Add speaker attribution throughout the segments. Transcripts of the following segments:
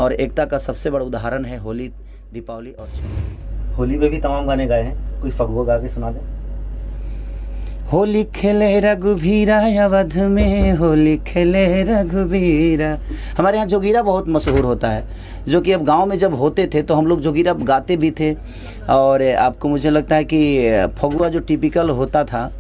Speaker 1: और एकता का सबसे बड़ा उदाहरण है होली, दीपावली और छठ।
Speaker 2: होली में भी तमाम गाने गाए हैं, कोई फगुआ गा के सुना दे।
Speaker 1: होली खेले रघुबीरा अवध में, होली खेले रघुबीरा। हमारे यहाँ जोगीरा बहुत मशहूर होता है, जो कि अब गांव में जब होते थे तो हम लोग जोगीरा गाते भी थे। और आपको मुझे लगता है कि फगुआ जो टिपिकल होता था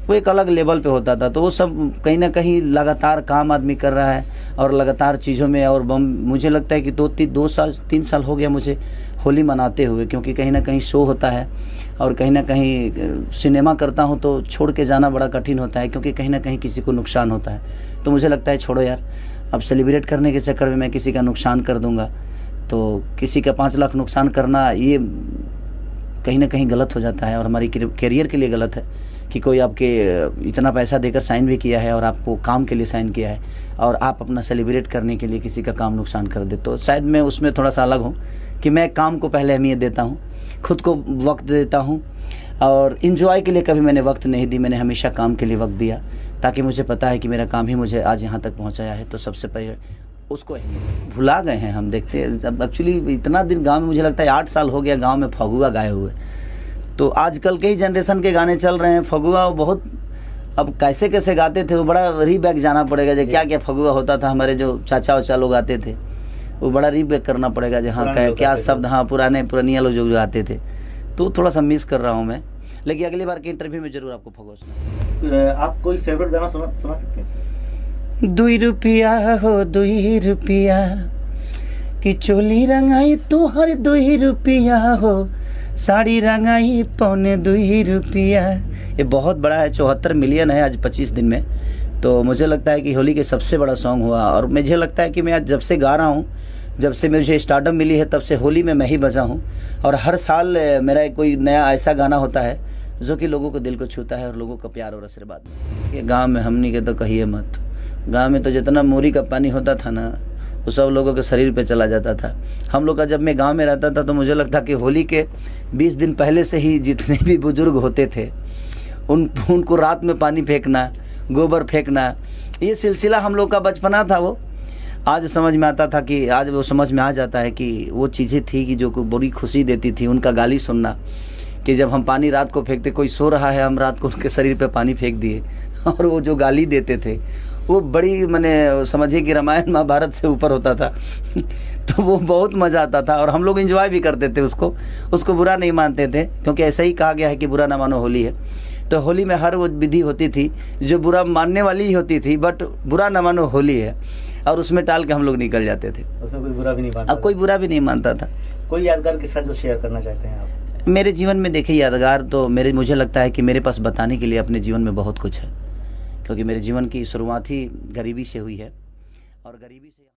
Speaker 1: वो एक अलग लेवल पे होता था। तो वो सब कहीं ना कहीं लगातार काम आदमी कर रहा है और लगातार चीज़ों में। और मुझे लगता है कि 3 साल हो गया मुझे होली मनाते हुए, क्योंकि कहीं ना कहीं शो होता है और कहीं ना कहीं सिनेमा करता हूँ तो छोड़ के जाना बड़ा कठिन होता है, क्योंकि कहीं ना कहीं किसी को नुकसान होता है। तो मुझे लगता है छोड़ो यार, अब सेलिब्रेट करने के चक्कर में मैं किसी का नुकसान कर दूँगा तो किसी का 5 लाख नुकसान करना ये कहीं ना कहीं गलत हो जाता है और हमारी करियर के लिए गलत है कि कोई आपके इतना पैसा देकर साइन भी किया है और आपको काम के लिए साइन किया है और आप अपना सेलिब्रेट करने के लिए किसी का काम नुकसान कर दे। तो शायद मैं उसमें थोड़ा सा अलग हूँ कि मैं काम को पहले अहमियत देता हूँ, खुद को वक्त देता हूँ और इन्जॉय के लिए कभी मैंने वक्त नहीं दी। मैंने हमेशा काम के लिए वक्त दिया, ताकि मुझे पता है कि मेरा काम ही मुझे आज यहाँ तक पहुँचाया है। तो सबसे पहले उसको भुला गए हैं हम। देखते हैं एक्चुअली इतना दिन गाँव में, मुझे लगता है 8 साल हो गया गाँव में फगुआ गाए हुए। तो आजकल के ही जनरेशन के गाने चल रहे हैं फगुआ बहुत। अब कैसे कैसे गाते थे वो बड़ा रीबैक जाना पड़ेगा। जो क्या क्या फगुआ होता था, हमारे जो चाचा वाचा लोग आते थे वो बड़ा रीबैक करना पड़ेगा। जो हाँ क्या शब्द, हाँ पुरानिया लोग जो आते थे, तो थोड़ा सा मिस कर रहा हूँ मैं। लेकिन अगली बार के इंटरव्यू में जरूर आपको फगुआ सुना।
Speaker 2: आप कोई फेवरेट गाना सुना सकते हैं?
Speaker 1: 2 रुपया हो 2 रुपया कि चोली रंगाई तोहर 2 रुपया हो, साड़ी रंगाई 2.25 रुपया। ये बहुत बड़ा है, 74 मिलियन है आज 25 दिन में। तो मुझे लगता है कि होली के सबसे बड़ा सॉन्ग हुआ। और मुझे लगता है कि मैं आज जब से गा रहा हूँ, जब से मुझे स्टारडम मिली है, तब से होली में मैं ही बजा हूँ। और हर साल मेरा कोई नया ऐसा गाना होता है जो कि लोगों को दिल को छूता है और लोगों का प्यार और आशीर्वाद। ये गाँव में हमनी के तो कहिए मत, गाँव में तो जितना मोरी का पानी होता था ना वो सब लोगों के शरीर पे चला जाता था। हम लोग का जब मैं गांव में रहता था तो मुझे लगता कि होली के 20 दिन पहले से ही जितने भी बुजुर्ग होते थे उनको रात में पानी फेंकना, गोबर फेंकना, ये सिलसिला हम लोग का बचपना था। वो आज समझ में आता था कि आज वो समझ में आ जाता है कि वो चीज़ें थी कि जो बड़ी खुशी देती थी। उनका गाली सुनना कि जब हम पानी रात को फेंकते, कोई सो रहा है, हम रात को उनके शरीर पर पानी फेंक दिए और वो जो गाली देते थे वो बड़ी, मैंने समझिए कि रामायण महाभारत से ऊपर होता था। तो वो बहुत मज़ा आता था और हम लोग एंजॉय भी करते थे उसको बुरा नहीं मानते थे, क्योंकि ऐसा ही कहा गया है कि बुरा ना मानो होली है। तो होली में हर वो विधि होती थी जो बुरा मानने वाली ही होती थी, बट बुरा ना मानो होली है, और उसमें टाल के हम लोग निकल जाते थे।
Speaker 2: उसमें कोई बुरा भी नहीं मानता,
Speaker 1: अब कोई बुरा भी नहीं मानता था।
Speaker 2: कोई यादगार किस्सा जो शेयर करना चाहते हैं आप?
Speaker 1: मेरे जीवन में देखिए यादगार तो मुझे लगता है कि मेरे पास बताने के लिए अपने जीवन में बहुत कुछ है, क्योंकि मेरे जीवन की शुरुआत ही गरीबी से हुई है और गरीबी से